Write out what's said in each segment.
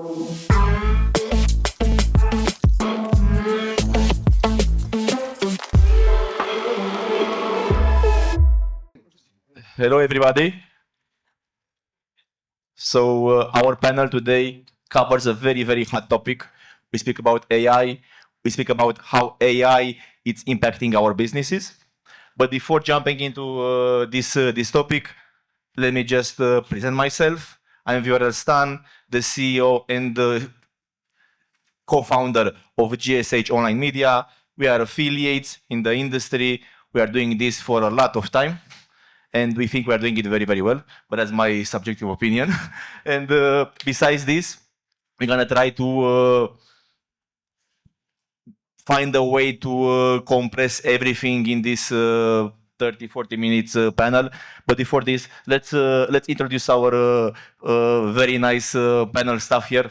Hello, everybody. So our panel today covers a very, very hot topic. We speak about AI. We speak about how AI is impacting our businesses. But before jumping into this topic, let me just present myself. I'm Viorel Stan, the CEO and the co-founder of GSH Online Media. We are affiliates in the industry. We are doing this for a lot of time. And we think we are doing it very, very well, but that's my subjective opinion. And besides this, we're gonna try to find a way to compress everything in this 30, 40 minutes panel. But before this, let's introduce our very nice panel staff here.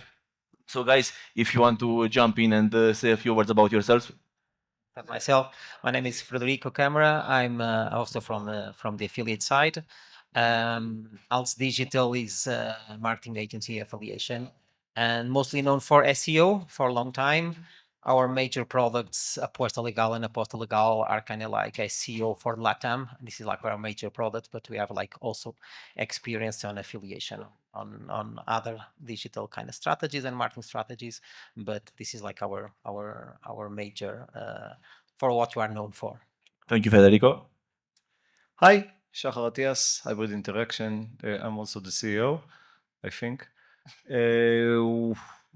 So guys, if you want to jump in and say a few words about yourselves. Myself, my name is Federico Camera. I'm also from the affiliate side. Als Digital is a marketing agency affiliation and mostly known for SEO for a long time. Our major products, Aposta Legal and Aposta Legal, are kind of like SEO for LATAM. This is like our major product, but we have like also experience on affiliation on other digital kind of strategies and marketing strategies. But this is like our major for what you are known for. Thank you, Federico. Hi, Shachar Atias, Hybrid Interaction. I'm also the CEO, I think.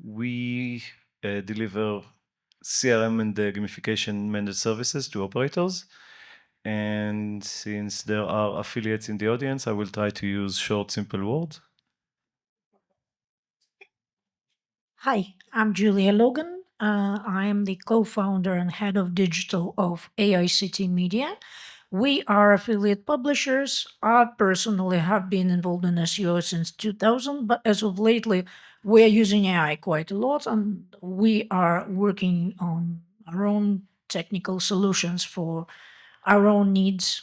We deliver CRM and gamification managed services to operators. And since there are affiliates in the audience, I will try to use short, simple words. Hi, I'm Julia Logan. I am the co-founder and head of digital of AICT Media. We are affiliate publishers. I personally have been involved in SEO since 2000, but as of lately, we are using AI quite a lot, and we are working on our own technical solutions for our own needs.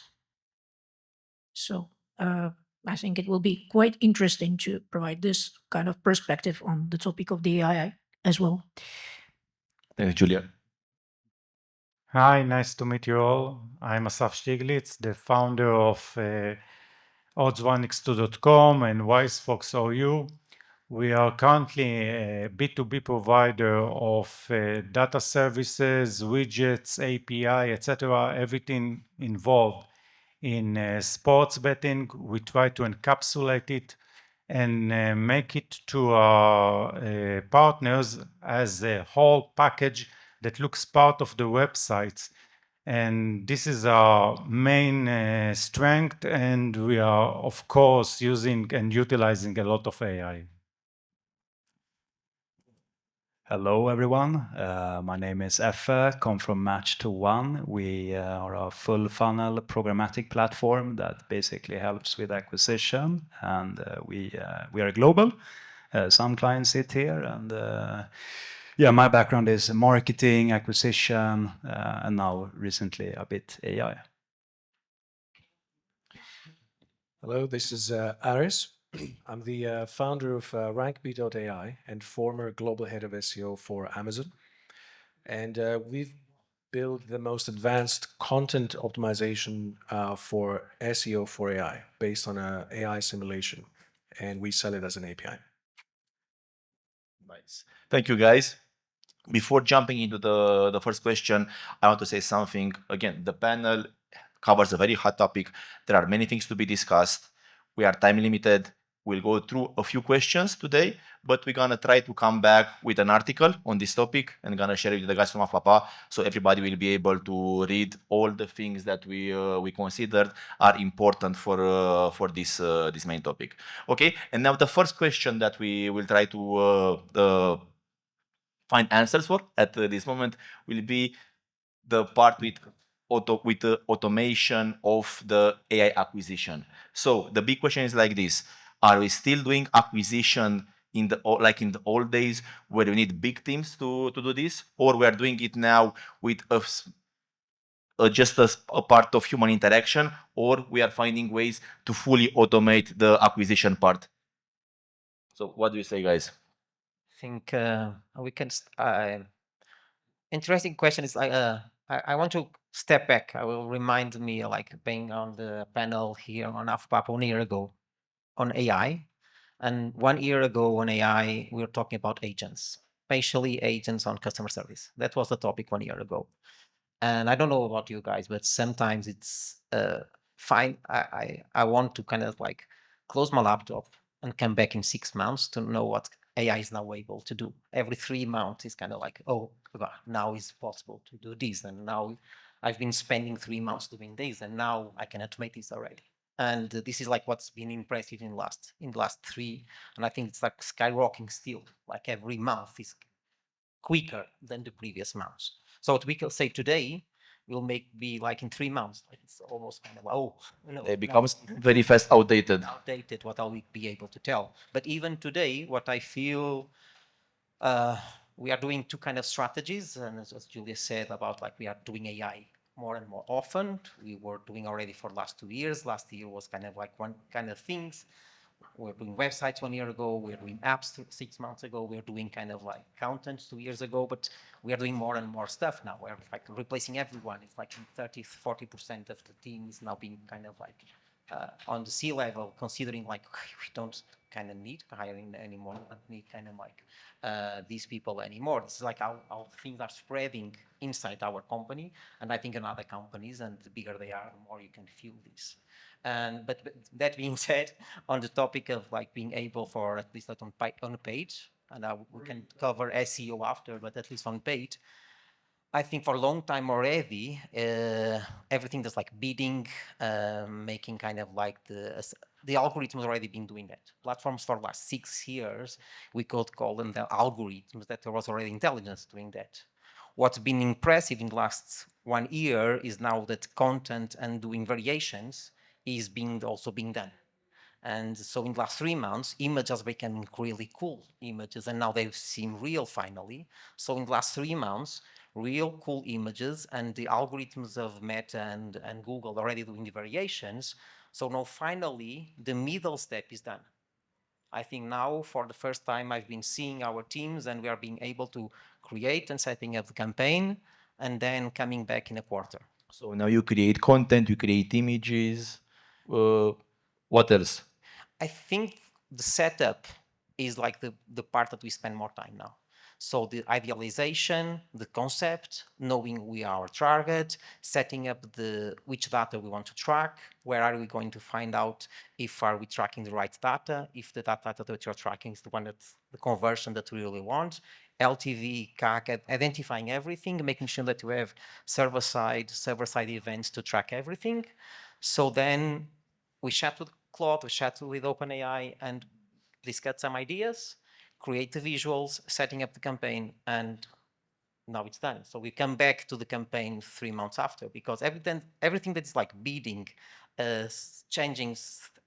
So I think it will be quite interesting to provide this kind of perspective on the topic of the AI as well. Thanks, Julia. Hi, nice to meet you all. I'm Asaf Stiglitz, the founder of odds1x2.com and WiseFox.OU. We are currently a B2B provider of data services, widgets, API, etc., everything involved in sports betting. We try to encapsulate it and make it to our partners as a whole package that looks part of the websites. And this is our main strength, and we are, of course, using and utilizing a lot of AI. Hello, everyone. My name is Effe, come from Match2One. We are a full funnel programmatic platform that basically helps with acquisition, and we are global. Some clients sit here, and yeah, my background is marketing, acquisition, and now recently a bit AI. Hello, this is Aris. I'm the founder of RankB.ai and former global head of SEO for Amazon. And we've built the most advanced content optimization for SEO for AI based on an AI simulation. And we sell it as an API. Nice. Thank you, guys. Before jumping into the first question, I want to say something. Again, the panel covers a very hot topic. There are many things to be discussed. We are time limited. We'll go through a few questions today, but we're gonna try to come back with an article on this topic and gonna share it with the guys from AffPapa, so everybody will be able to read all the things that we considered are important for this main topic. Okay, and now the first question that we will try to find answers for at this moment will be the part with the automation of the AI acquisition. So the big question is like this: are we still doing acquisition in the old days where we need big teams to do this, or we are doing it now with just a part of human interaction, or we are finding ways to fully automate the acquisition part? So what do you say, guys? think we can. Interesting question is I want to step back. I will remind me like being on the panel here on AffPapa 1 year ago on AI, and 1 year ago on AI we were talking about agents, especially agents on customer service. That was the topic 1 year ago. And I don't know about you guys, but sometimes it's fine. I want to kind of like close my laptop and come back in 6 months to know what AI is now able to do. Every 3 months is kind of like, oh, wow, now it's possible to do this, and now I've been spending 3 months doing this, and now I can automate this already. And this is like what's been impressive in the last three, and I think it's like skyrocketing still. Like every month is quicker than the previous months. So what we can say today will be like in 3 months. Like it's almost kind of oh, It becomes very fast outdated. outdated. What I'll be able to tell. But even today, what I feel we are doing two kind of strategies, and as Julia said about like we are doing AI more and more often. We were doing already for the last 2 years. Last year was kind of like one kind of things. We're doing websites 1 year ago. We're doing apps 6 months ago. We're doing kind of like content 2 years ago. But we are doing more and more stuff now. We're like replacing everyone. It's like 30, 40% of the team is now being kind of like on the C level, considering like we don't kind of need hiring anymore. We don't need kind of like these people anymore. This is like how things are spreading inside our company, and I think in other companies, and the bigger they are, the more you can feel this. And but that being said, on the topic of like being able for at least on a page, and we can cover SEO after, but at least on page, I think for a long time already, everything that's like bidding, making kind of like the algorithms already been doing that. Platforms for the last 6 years, we could call them the algorithms, that there was already intelligence doing that. What's been impressive in the last 1 year is now that content and doing variations is also being done. And so in the last 3 months, images became really cool images, and now they seem real finally. So in the last 3 months, real cool images, and the algorithms of Meta and Google already doing the variations. So now finally, the middle step is done. I think now for the first time I've been seeing our teams, and we are being able to create and setting up the campaign, and then coming back in a quarter. So now you create content, you create images. What else? I think the setup is like the part that we spend more time now. So the idealization, the concept, knowing we are our target, setting up which data we want to track, where are we going to find out if are we tracking the right data, if the data that you're tracking is the one that's the conversion that we really want, LTV, CAC, identifying everything, making sure that you have server-side events to track everything. So then we chat with Claude, we chat with OpenAI, and discuss some ideas, create the visuals, setting up the campaign, and now it's done. So we come back to the campaign 3 months after, because everything that's like bidding, changing,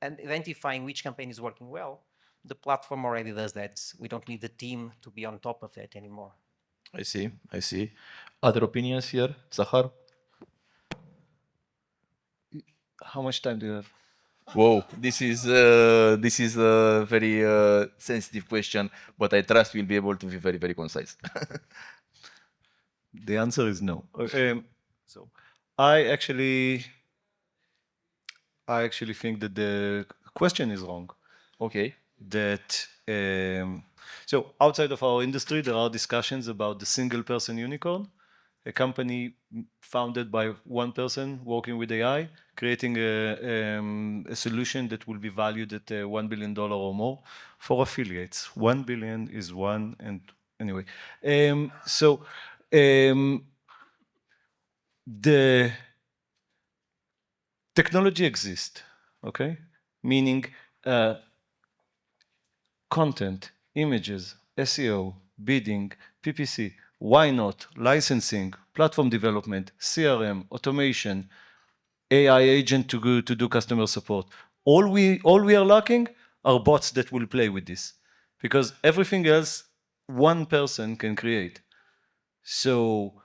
and identifying which campaign is working well, the platform already does that. We don't need the team to be on top of that anymore. I see. I see. Other opinions here, Zahar? How much time do you have? Whoa, this is a very sensitive question, but I trust we'll be able to be very, very concise. The answer is no. So I actually think that the question is wrong. Okay. That so outside of our industry, there are discussions about the single person unicorn, a company founded by one person working with AI, creating a solution that will be valued at $1 billion or more for affiliates. 1 billion is one, and anyway, the technology exists, okay? Meaning content, images, SEO, bidding, PPC, why not? Licensing, platform development, CRM, automation, AI agent to do customer support. All we are lacking are bots that will play with this, because everything else one person can create. So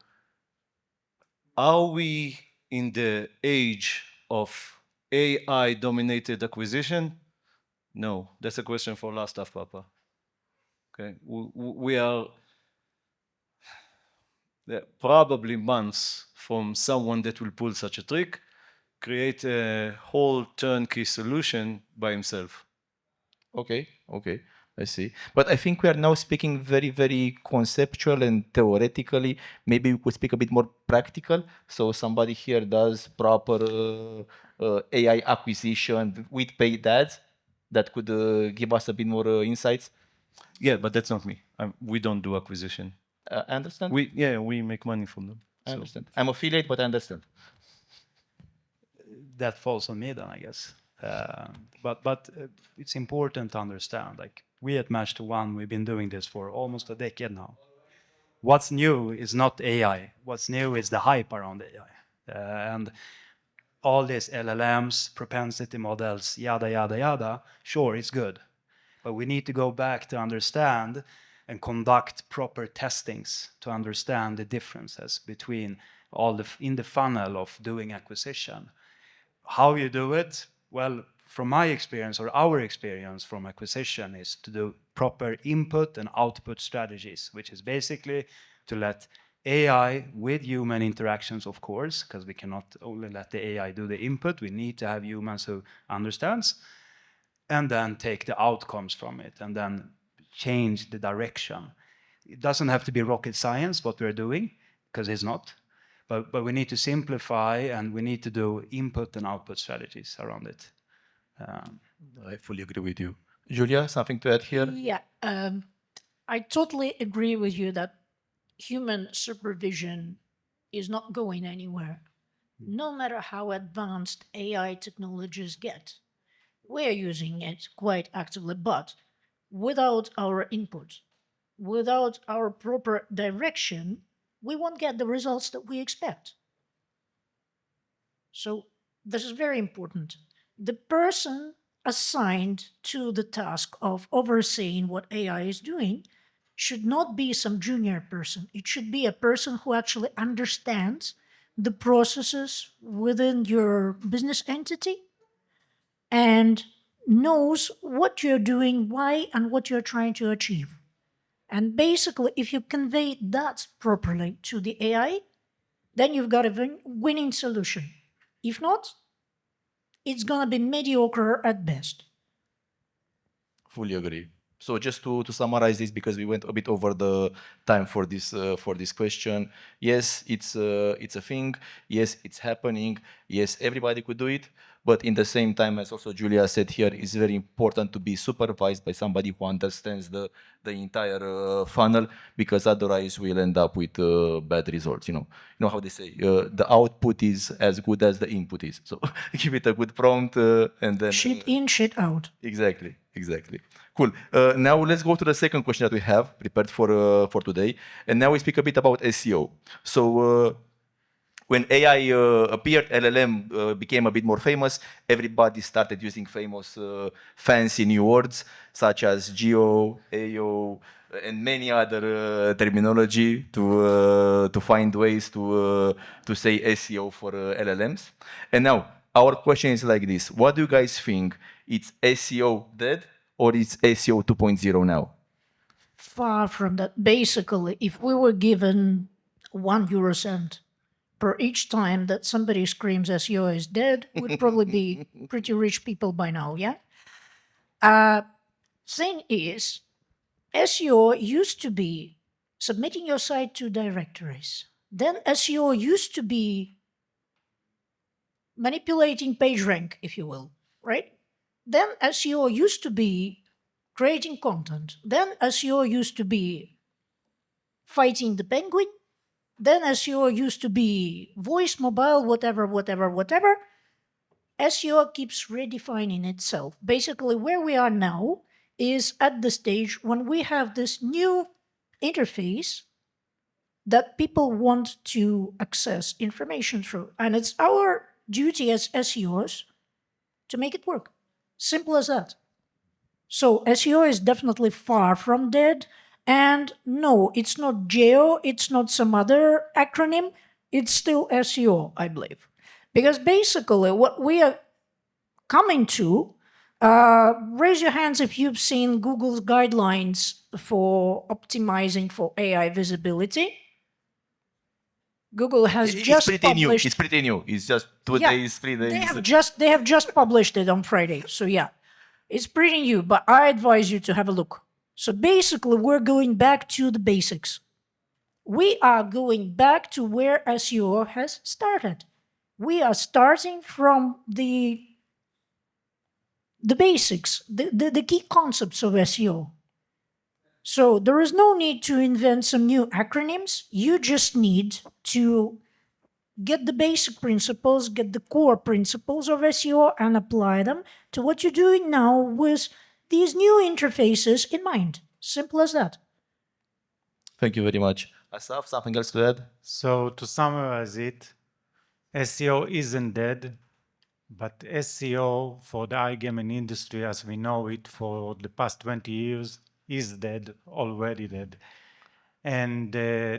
are we in the age of AI dominated acquisition? No, that's a question for last AffPapa. Okay, we are probably months from someone that will pull such a trick, create a whole turnkey solution by himself. Okay, okay, I see. But I think we are now speaking very, very conceptual and theoretically. Maybe we could speak a bit more practical. So somebody here does proper AI acquisition with paid ads that could give us a bit more insights. Yeah, but that's not me. We don't do acquisition. I understand. We make money from them. I So understand. I'm affiliate, but I understand. That falls on me then, I guess. But it's important to understand, like we at Match to One, we've been doing this for almost a decade now. What's new is not AI. What's new is the hype around AI. And all these LLMs, propensity models, yada, yada, yada, sure, it's good. But we need to go back to understand and conduct proper testings to understand the differences between all in the funnel of doing acquisition. How you do it? Well, from my experience or our experience from acquisition is to do proper input and output strategies, which is basically to let AI with human interactions, of course, because we cannot only let the AI do the input, we need to have humans who understands, and then take the outcomes from it and then change the direction. It doesn't have to be rocket science what we're doing, because it's not. But we need to simplify and we need to do input and output strategies around it. I fully agree with you. Julia, something to add here? Yeah, I totally agree with you that human supervision is not going anywhere, no matter how advanced AI technologies get. We're using it quite actively, but without our input, without our proper direction, we won't get the results that we expect. So this is very important. The person assigned to the task of overseeing what AI is doing should not be some junior person. It should be a person who actually understands the processes within your business entity and knows what you're doing, why, and what you're trying to achieve. And basically, if you convey that properly to the AI, then you've got a winning solution. If not, it's going to be mediocre at best. Fully agree. So just to summarize this, because we went a bit over the time for this question. Yes, it's a thing. Yes, it's happening. Yes, everybody could do it. But in the same time, as also Julia said here, it's very important to be supervised by somebody who understands the entire funnel, because otherwise we'll end up with bad results. You know how they say, the output is as good as the input is. So give it a good prompt and then Shit in, shit out. Exactly. Cool. Now let's go to the second question that we have prepared for today, and now we speak a bit about SEO. So when AI appeared, LLM became a bit more famous. Everybody started using famous, fancy new words such as geo, AO, and many other terminology to find ways to say SEO for LLMs. And now our question is like this: what do you guys think? It's SEO dead or it's SEO 2.0 now? Far from that. Basically, if we were given 1 euro cent per each time that somebody screams SEO is dead, we'd probably be pretty rich people by now, yeah? Thing is, SEO used to be submitting your site to directories. Then SEO used to be manipulating PageRank, if you will, right? Then SEO used to be creating content. Then SEO used to be fighting the penguin. Then SEO used to be voice, mobile, whatever. SEO keeps redefining itself. Basically, where we are now is at the stage when we have this new interface that people want to access information through. And it's our duty as SEOs to make it work. Simple as that. So SEO is definitely far from dead. And no, it's not geo, it's not some other acronym, it's still SEO, I believe. Because basically what we are coming to Raise your hands if you've seen Google's guidelines for optimizing for AI visibility. Google has It's just pretty new. published. It's pretty new. It's just 2 days, 3 days. They have just published it on Friday. So yeah, it's pretty new, but I advise you to have a look. So basically, we're going back to the basics. We are going back to where SEO has started. We are starting from the basics, the key concepts of SEO. So there is no need to invent some new acronyms. You just need to get the basic principles, get the core principles of SEO and apply them to what you're doing now with these new interfaces in mind. Simple as that. Thank you very much. Asaf, something else to add? So to summarize it, SEO isn't dead, but SEO for the iGaming industry as we know it for the past 20 years is dead, already dead. And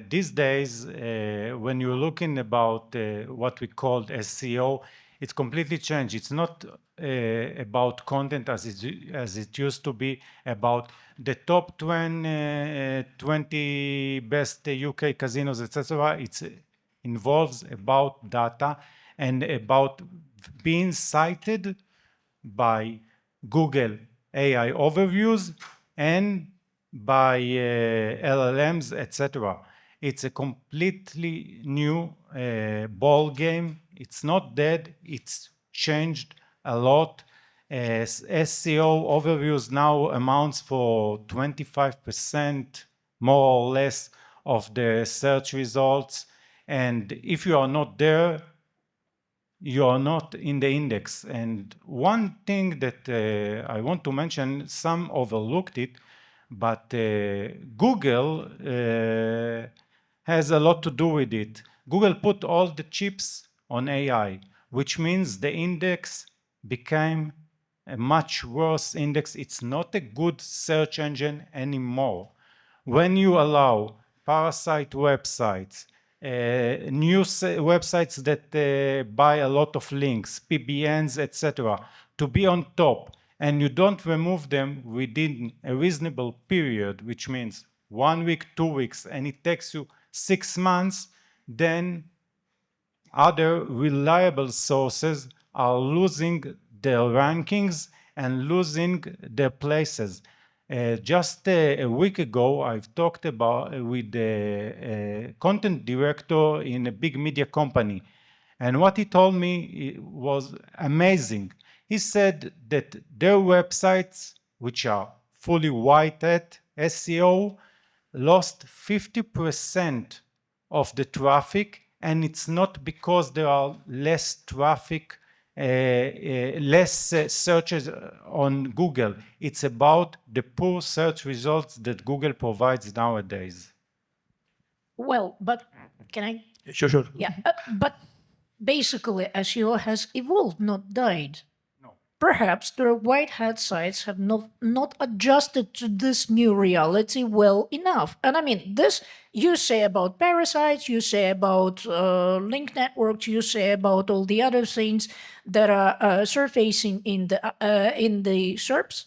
these days, when you're looking about what we call SEO, it's completely changed. It's not about content as it used to be, about the top 20 best UK casinos, etc. It involves about data and about being cited by Google AI overviews and by LLMs, etc. It's a completely new ball game. It's not dead. It's changed a lot. SEO overviews now amounts for 25% more or less of the search results. And if you are not there, you are not in the index. And one thing that I want to mention, some overlooked it, but Google has a lot to do with it. Google put all the chips on AI, which means the index became a much worse index. It's not a good search engine anymore. When you allow parasite websites, news websites that buy a lot of links, PBNs, etc., to be on top, and you don't remove them within a reasonable period, which means 1 week, 2 weeks, and it takes you 6 months, then other reliable sources are losing their rankings and losing their places. Just a week ago, I've talked about with a content director in a big media company, and what he told me was amazing. He said that their websites, which are fully white hat SEO, lost 50% of the traffic, and it's not because there are less traffic, less searches on Google. It's about the poor search results that Google provides nowadays. Well, but can I? Sure. Yeah, but basically, SEO has evolved, not died. No. Perhaps their white hat sites have not adjusted to this new reality well enough. And I mean, this you say about parasites, you say about link networks, you say about all the other things that are surfacing in the SERPs.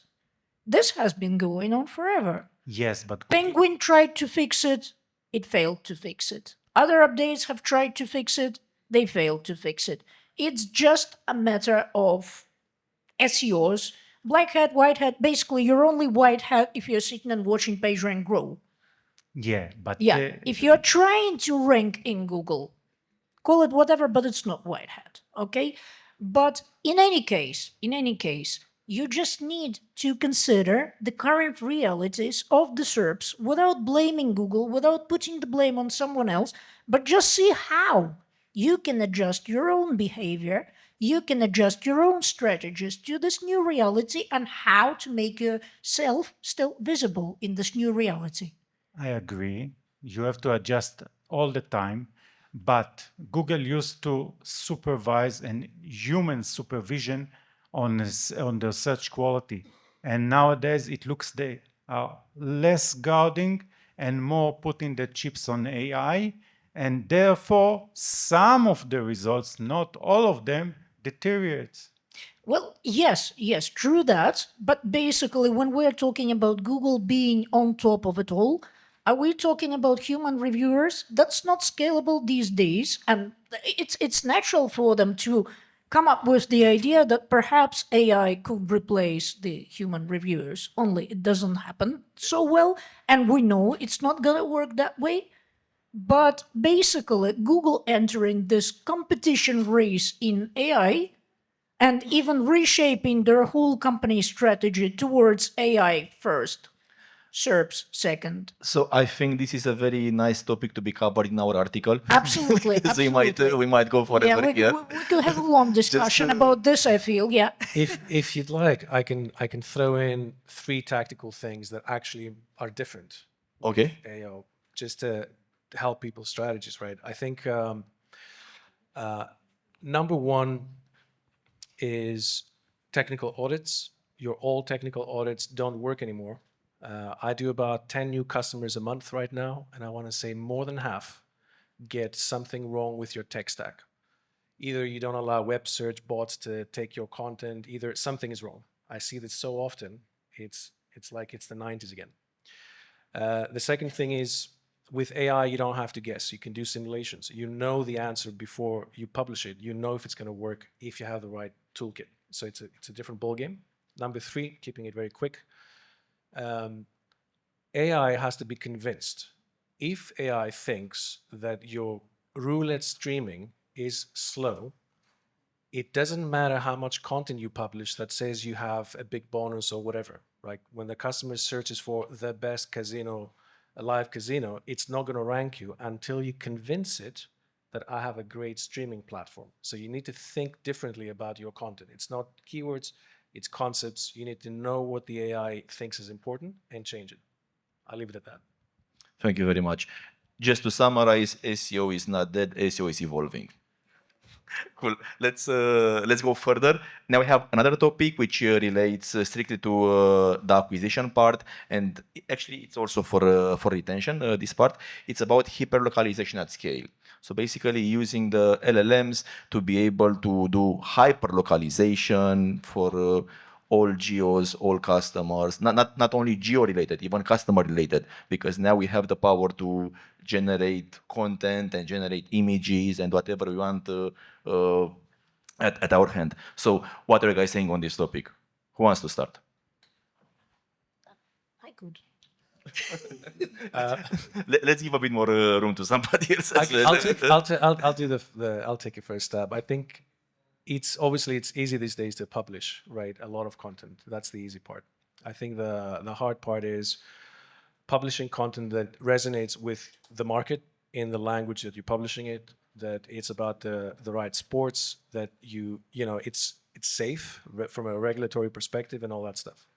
This has been going on forever. Yes, but Penguin tried to fix it, it failed to fix it. Other updates have tried to fix it, they failed to fix it. It's just a matter of SEOs, black hat, white hat. Basically, you're only white hat if you're sitting and watching PageRank grow. yeah, but Yeah, if you're trying to rank in Google, call it whatever, but it's not white hat, okay? But in any case, you just need to consider the current realities of the SERPs without blaming Google, without putting the blame on someone else, but just see how you can adjust your own behavior, you can adjust your own strategies to this new reality, and how to make yourself still visible in this new reality. I agree. You have to adjust all the time, but Google used to supervise and human supervision on the search quality, and nowadays it looks they are less guarding and more putting the chips on AI, and therefore some of the results, not all of them, deteriorates. Well, yes, true that. But basically, when we're talking about Google being on top of it all, are we talking about human reviewers? That's not scalable these days, and it's natural for them to come up with the idea that perhaps AI could replace the human reviewers. Only it doesn't happen so well, and we know it's not gonna work that way. But basically, Google entering this competition race in AI and even reshaping their whole company strategy towards AI first, SERPs second. So I think this is a very nice topic to be covered in our article. Absolutely, So absolutely. we might go Yeah, forever here. we could have a long discussion about this, I feel, yeah. If you'd like, I can throw in three tactical things that actually are different. with Okay. AO, just to help people's strategies, right? I think number one is technical audits. Your old technical audits don't work anymore. I do about 10 new customers a month right now, and I want to say more than half get something wrong with your tech stack. Either you don't allow web search bots to take your content, either something is wrong. I see this so often. It's like it's the 90s again. The second thing is with AI, you don't have to guess. You can do simulations. You know the answer before you publish it. You know if it's going to work if you have the right toolkit. So it's a different ballgame. Number three, keeping it very quick. AI has to be convinced. If AI thinks that your roulette streaming is slow, it doesn't matter how much content you publish that says you have a big bonus or whatever. Right? When the customer searches for the best casino, a live casino, it's not going to rank you until you convince it that I have a great streaming platform. So you need to think differently about your content. It's not keywords, it's concepts. You need to know what the AI thinks is important and change it. I'll leave it at that. Thank you very much. Just to summarize, SEO is not dead, SEO is evolving. Cool. Let's go further. Now we have another topic which relates strictly to the acquisition part, and actually it's also for retention. This part, it's about hyperlocalization at scale. So basically using the LLMs to be able to do hyperlocalization for all geos, all customers, not only geo related, even customer related, because now we have the power to generate content and generate images and whatever we want uh, at our hand. So what are you guys saying on this topic? Who wants to start? I could. Let's give a bit more room to somebody else. I'll take it first stab. I think it's obviously it's easy these days to publish, right? A lot of content. That's the easy part. I think the hard part is publishing content that resonates with the market in the language that you're publishing it, that it's about the right sports, that you know it's safe from a regulatory perspective and all that stuff.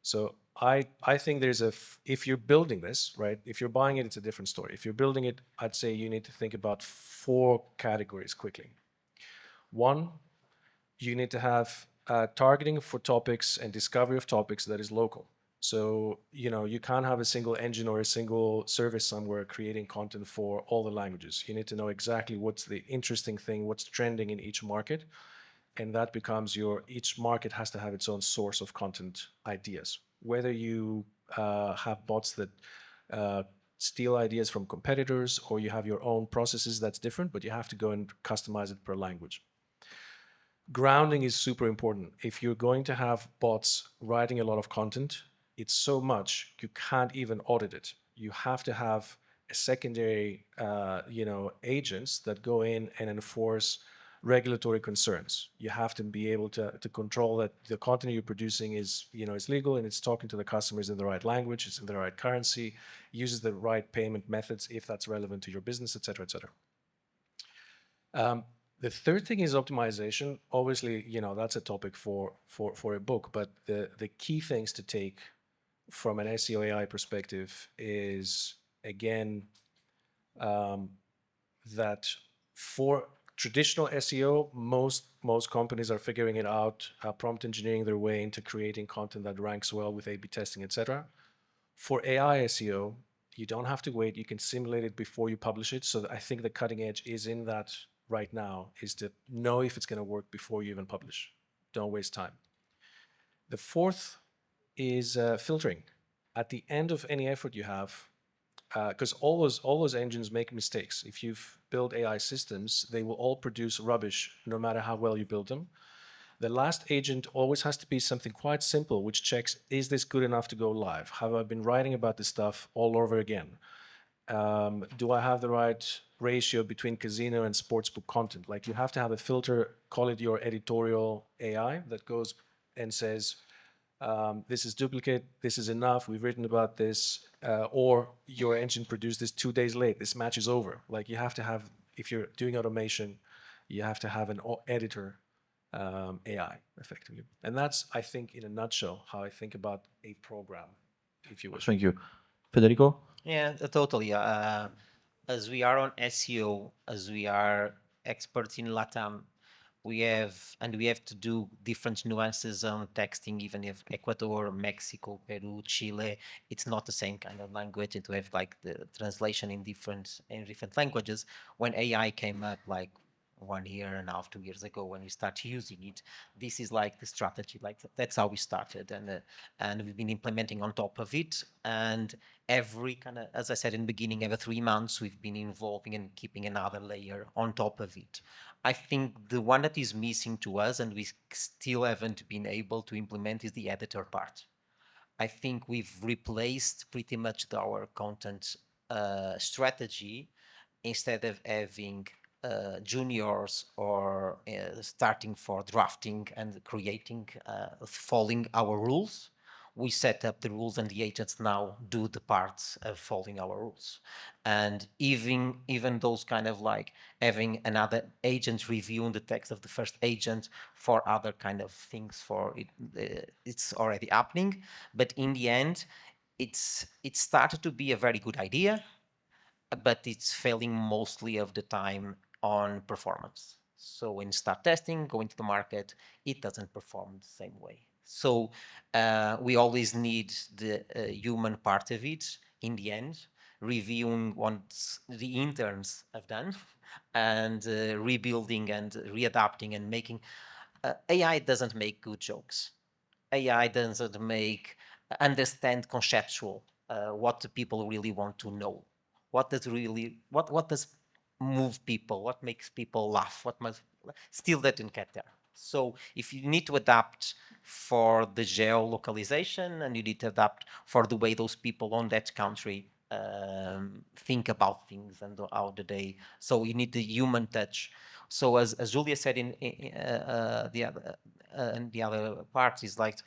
So I think there's if you're building this, right, if you're buying it, it's a different story. If you're building it, I'd say you need to think about four categories quickly. One, you need to have targeting for topics and discovery of topics that is local. So, you know, you can't have a single engine or a single service somewhere creating content for all the languages. You need to know exactly what's the interesting thing, what's trending in each market. And that becomes each market has to have its own source of content ideas. Whether you have bots that steal ideas from competitors or you have your own processes, that's different, but you have to go and customize it per language. Grounding is super important. If you're going to have bots writing a lot of content, it's so much you can't even audit it. You have to have a secondary, agents that go in and enforce regulatory concerns. You have to be able to control that the content you're producing is legal and it's talking to the customers in the right language, it's in the right currency, uses the right payment methods if that's relevant to your business, et cetera, et cetera. The third thing is optimization. Obviously, that's a topic for a book, but the key things to take from an SEO AI perspective is, again, that for traditional SEO, most companies are figuring it out, prompt engineering their way into creating content that ranks well with A/B testing, etc. For AI SEO, you don't have to wait. You can simulate it before you publish it. So I think the cutting edge is in that right now, is to know if it's going to work before you even publish. don't waste time. The fourth is filtering. At the end of any effort you have, because all those engines make mistakes. If you've built AI systems, they will all produce rubbish no matter how well you build them. The last agent always has to be something quite simple, which checks, is this good enough to go live? Have I been writing about this stuff all over again? Do I have the right ratio between casino and sportsbook content? Like, you have to have a filter, call it your editorial AI, that goes and says, this is duplicate, this is enough, we've written about this, or your engine produced this 2 days late, this match is over. Like, you have to have, if you're doing automation, you have to have an editor AI, effectively. And that's, I think, in a nutshell, how I think about a program, if you wish. Thank you. Federico? Yeah, totally. As we are on SEO, as we are experts in LATAM, we have to do different nuances on texting, even if Ecuador, Mexico, Peru, Chile, it's not the same kind of language, and to have like the translation in different languages. When AI came up, like 1.5 years, 2 years ago, when we start using it, this is like the strategy. Like, that's how we started, and we've been implementing on top of it. And every kind of, as I said in the beginning, every 3 months we've been involving and keeping another layer on top of it. I think the one that is missing to us, and we still haven't been able to implement, is the editor part. I think we've replaced pretty much our content strategy. Instead of having juniors or starting for drafting and creating, following our rules, we set up the rules, and the agents now do the parts of following our rules. And even those kind of like having another agent reviewing the text of the first agent for other kind of things, for it, it's already happening. But in the end, it started to be a very good idea, but it's failing mostly of the time on performance. So when you start testing, going to the market, it doesn't perform the same way. So we always need the human part of it in the end, reviewing what the interns have done, and rebuilding and readapting and making. AI doesn't make good jokes. AI doesn't understand conceptual, what the people really want to know. What does move people? What makes people laugh? What must still they didn't get there. So if you need to adapt for the geolocalization, and you need to adapt for the way those people on that country think about things and how do they. So you need the human touch. So as Julia said in the other parts, is like,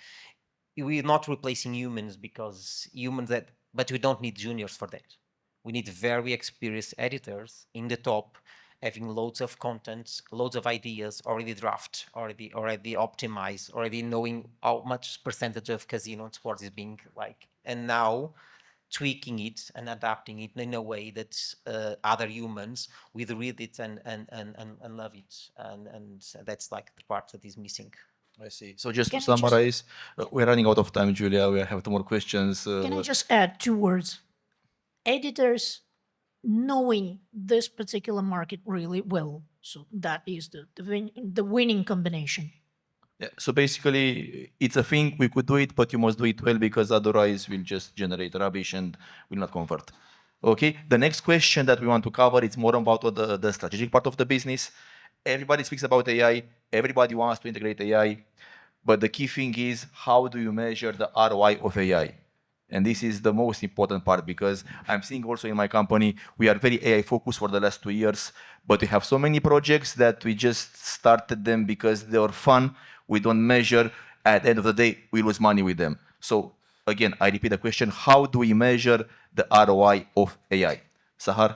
we're not replacing humans, because humans that, but we don't need juniors for that. We need very experienced editors in the top, having loads of content, loads of ideas already draft, already optimized, already knowing how much percentage of casino and sports is being like, and now tweaking it and adapting it in a way that other humans will read it and love it, and that's like the part that is missing. I see. So just to Can I just- summarize, we're running out of time, Julia. We have 2 more questions. Can I just add 2 words? Editors knowing this particular market really well. So that is the winning combination. Yeah, so basically, it's a thing, we could do it, but you must do it well, because otherwise we'll just generate rubbish and will not convert. Okay, the next question that we want to cover is more about the strategic part of the business. Everybody speaks about AI, everybody wants to integrate AI, but the key thing is, how do you measure the ROI of AI? And this is the most important part, because I'm seeing also in my company, we are very AI focused for the last 2 years, but we have so many projects that we just started them because they were fun. We don't measure. At the end of the day, we lose money with them. So again, I repeat the question, how do we measure the ROI of AI? Sahar?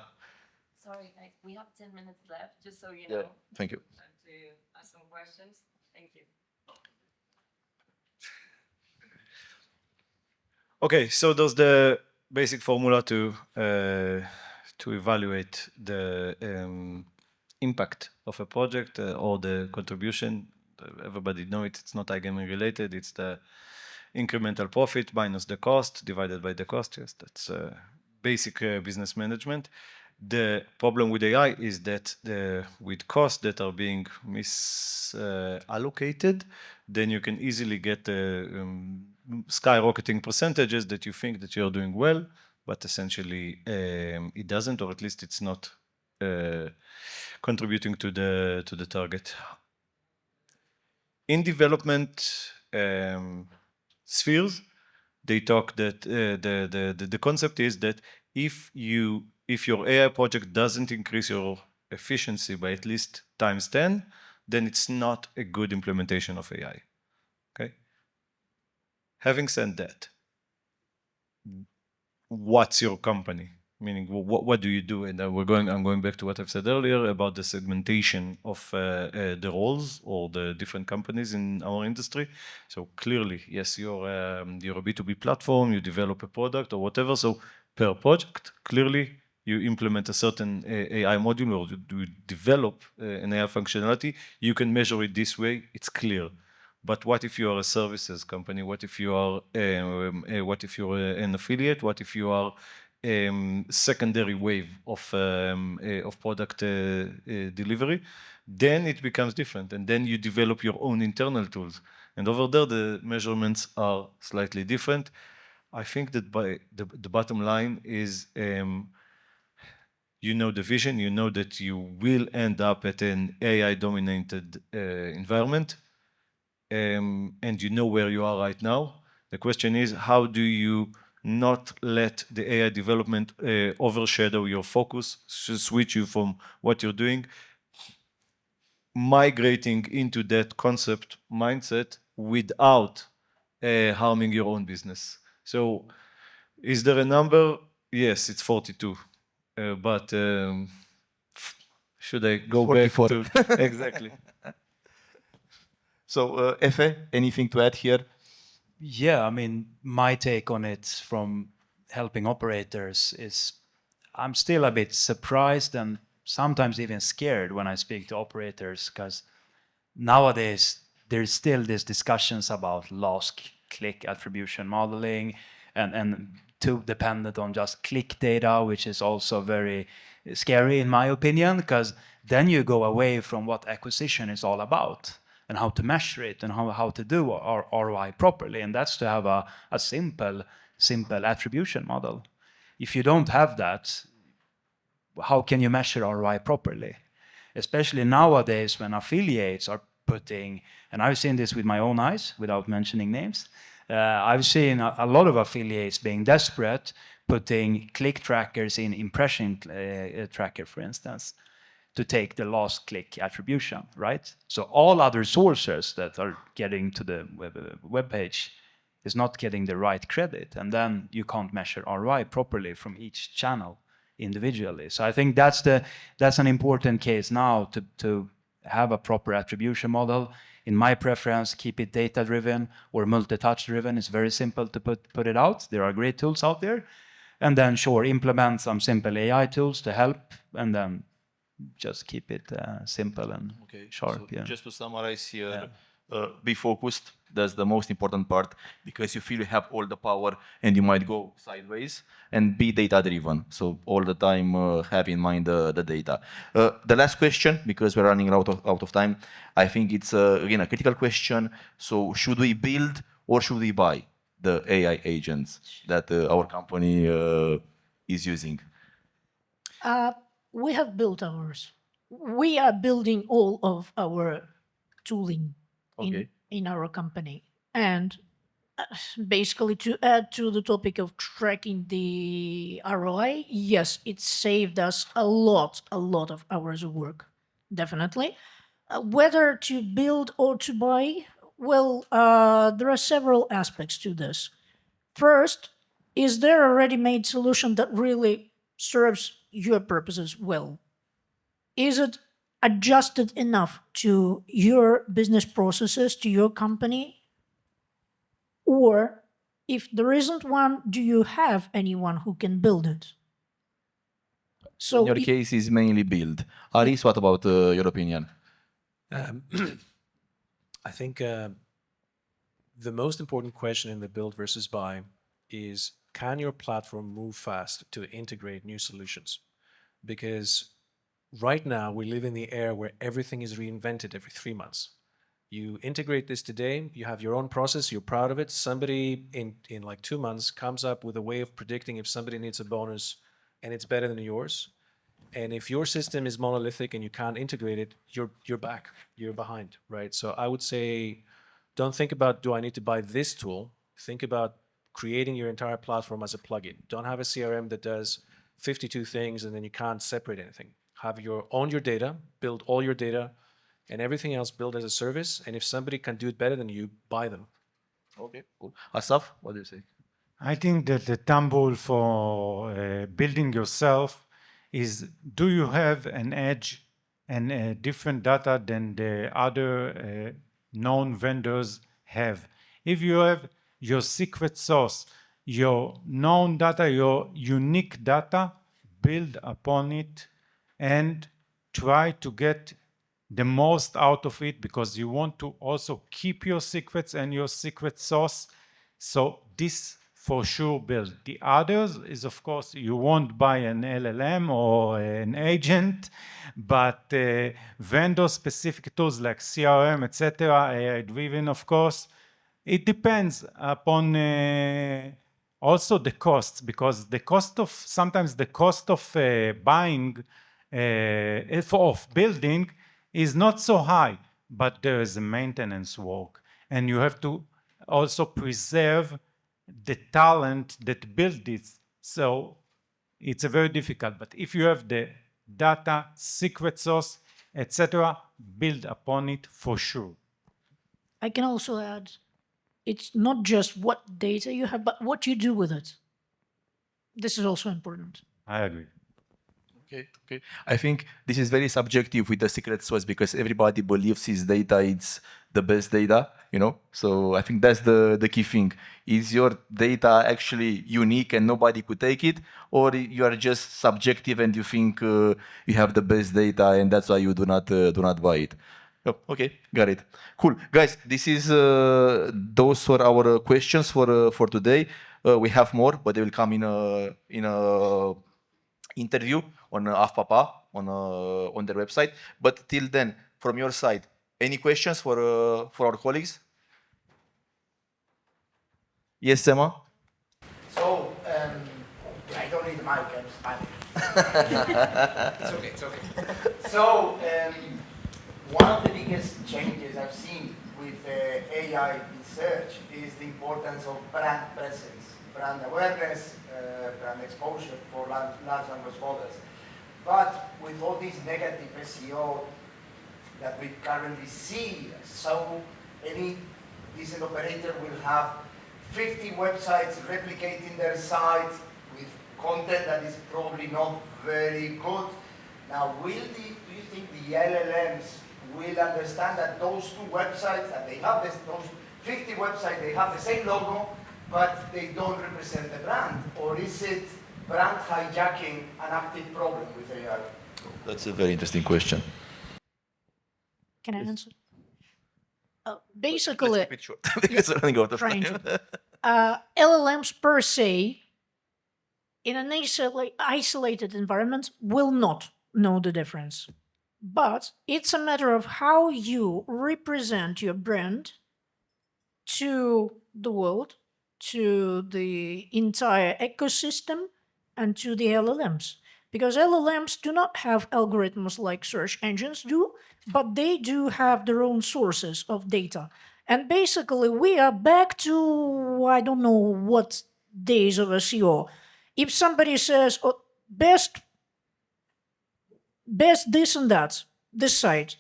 Sorry, we have 10 minutes left, just so you Yeah, know. thank you. To ask some questions. Thank you. Okay, so there's the basic formula to evaluate the impact of a project or the contribution. Everybody know it. It's not iGaming related. It's the incremental profit minus the cost divided by the cost. Yes, that's basic business management. The problem with AI is that with costs that are being misallocated, then you can easily get skyrocketing percentages that you think that you're doing well, but essentially it doesn't, or at least it's not contributing to the target. In development spheres, they talk that the concept is that if your AI project doesn't increase your efficiency by at least times 10, then it's not a good implementation of AI. Okay. Having said that, what's your company? Meaning, what do you do? And I'm going back to what I've said earlier about the segmentation of the roles or the different companies in our industry. So clearly, yes, you're a B2B platform, you develop a product or whatever. So per project, clearly you implement a certain AI module or you develop an AI functionality. You can measure it this way. It's clear. But what if you are a services company? What if you are an affiliate? What if you are secondary wave of product delivery? Then it becomes different, and then you develop your own internal tools. And over there, the measurements are slightly different. I think that by the bottom line is, you know the vision, you know that you will end up at an AI-dominated environment, and you know where you are right now. The question is, how do you not let the AI development overshadow your focus, switch you from what you're doing, migrating into that concept mindset without harming your own business? So is there a number? Yes, it's 42. But should I go back 44. to... Exactly. So, Efe, anything to add here? Yeah, I mean, my take on it from helping operators is I'm still a bit surprised and sometimes even scared when I speak to operators, because nowadays there's still these discussions about last click attribution modeling and too dependent on just click data, which is also very scary in my opinion, because then you go away from what acquisition is all about and how to measure it and how to do ROI properly. And that's to have a simple attribution model. If you don't have that, how can you measure ROI properly? Especially nowadays when affiliates are putting, and I've seen this with my own eyes without mentioning names, I've seen a lot of affiliates being desperate, putting click trackers in impression tracker, for instance, to take the last click attribution, right? So all other sources that are getting to the web page is not getting the right credit, and then you can't measure ROI properly from each channel individually. So I think that's an important case now to have a proper attribution model. In my preference, keep it data-driven or multi-touch driven. It's very simple to put it out. There are great tools out there. And then sure, implement some simple AI tools to help, and then just keep it simple and sharp. So yeah. just to summarize here, be focused. That's the most important part, because you feel you have all the power and you might go sideways, and be data driven. So all the time have in mind the data. The last question, because we're running out of time, I think it's again a critical question. So should we build or should we buy the AI agents that our company is using? We have built ours. We are building all of our tooling in our company. And basically, to add to the topic of tracking the ROI, yes, it saved us a lot of hours of work, definitely. Whether to build or to buy, well, there are several aspects to this. First, is there a ready-made solution that really serves your purposes well? Is it adjusted enough to your business processes, to your company? Or if there isn't one, do you have anyone who can build it? So in your case is mainly build. Aris, what about your opinion? I think the most important question in the build versus buy is, can your platform move fast to integrate new solutions? because right now we live in the era where everything is reinvented every 3 months. You integrate this today, you have your own process, you're proud of it. Somebody in like 2 months comes up with a way of predicting if somebody needs a bonus and it's better than yours. And if your system is monolithic and you can't integrate it, you're back, you're behind, right? So I would say, don't think about, do I need to buy this tool? Think about creating your entire platform as a plugin. Don't have a CRM that does 52 things and then you can't separate anything. Own your data, build all your data, and everything else build as a service. And if somebody can do it better than you, buy them. Okay, cool. Asaf, what do you say? I think that the tumble for building yourself is, do you have an edge and different data than the other known vendors have? If you have your secret sauce, your known data, your unique data, build upon it and try to get the most out of it, because you want to also keep your secrets and your secret sauce. So this for sure build. The others is, of course, you won't buy an LLM or an agent, but vendor-specific tools like CRM, etc., AI-driven, of course. It depends upon also the costs, because the cost of, sometimes the cost of buying, of building is not so high, but there is a maintenance work, and you have to also preserve the talent that built it. So it's a very difficult, but if you have the data, secret sauce, etc., build upon it for sure. I can also add, it's not just what data you have, but what you do with it. This is also important. I agree. Okay. I think this is very subjective with the secret sauce, because everybody believes his data is the best data, you know? So I think that's the key thing. Is your data actually unique and nobody could take it? Or you are just subjective and you think you have the best data and that's why you do not buy it? Oh, okay, got it. Cool. Guys, this is those were our questions for today. We have more, but they will come in a interview on AffPapa on their website. But till then, from your side, any questions for our colleagues? Yes, Emma. So, I don't need a mic, I'm Spanish. It's okay. So, one of the biggest changes I've seen with AI research is the importance of brand presence, brand awareness, brand exposure for large language models. But with all this negative SEO that we currently see, so any decent operator will have 50 websites replicating their site with content that is probably not very good. Now, do you think the LLMs will understand that those two websites, that they have those 50 websites, they have the same logo, but they don't represent the brand? Or is it brand hijacking an active problem with AI? That's a very interesting question. Can I answer? Let's Basically, keep it short because we're running out of trying time. LLMs per se, in an isolated environment, will not know the difference. But it's a matter of how you represent your brand to the world, to the entire ecosystem, and to the LLMs. Because LLMs do not have algorithms like search engines do, but they do have their own sources of data. And basically, we are back to, I don't know what days of SEO. If somebody says, oh, best this and that, this site.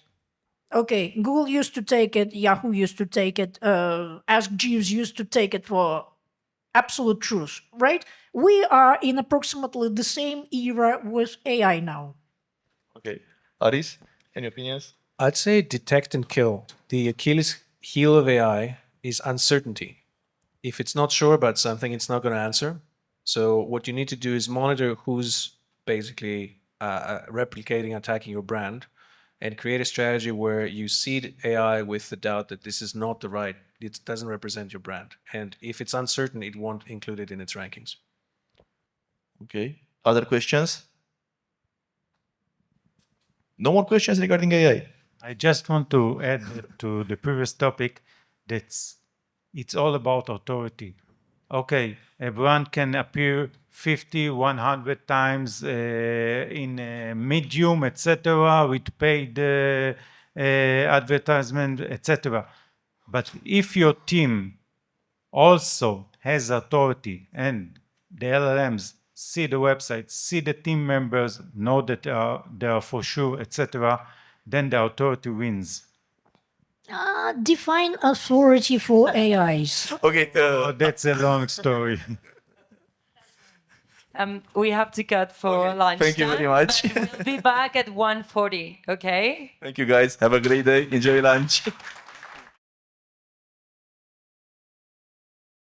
Okay, Google used to take it, Yahoo used to take it, Ask Jeeves used to take it for absolute truth, right? We are in approximately the same era with AI now. Okay. Aris, any opinions? I'd say detect and kill. The Achilles heel of AI is uncertainty. If it's not sure about something, it's not going to answer. So what you need to do is monitor who's basically replicating, attacking your brand, and create a strategy where you seed AI with the doubt that this is not the right, it doesn't represent your brand. And if it's uncertain, it won't include it in its rankings. Okay. Other questions? No more questions regarding AI. I just want to add to the previous topic that it's all about authority. Okay, a brand can appear 50, 100 times in Medium, etc., with paid advertisement, etc. But if your team also has authority and the LLMs see the website, see the team members, know that they are for sure, etc., then the authority wins. Define authority for AIs. Okay. Oh, that's a long story. We have to cut for lunch. Thank you very much. We'll be back at 1:40. Okay. Thank you, guys. Have a great day. Enjoy lunch.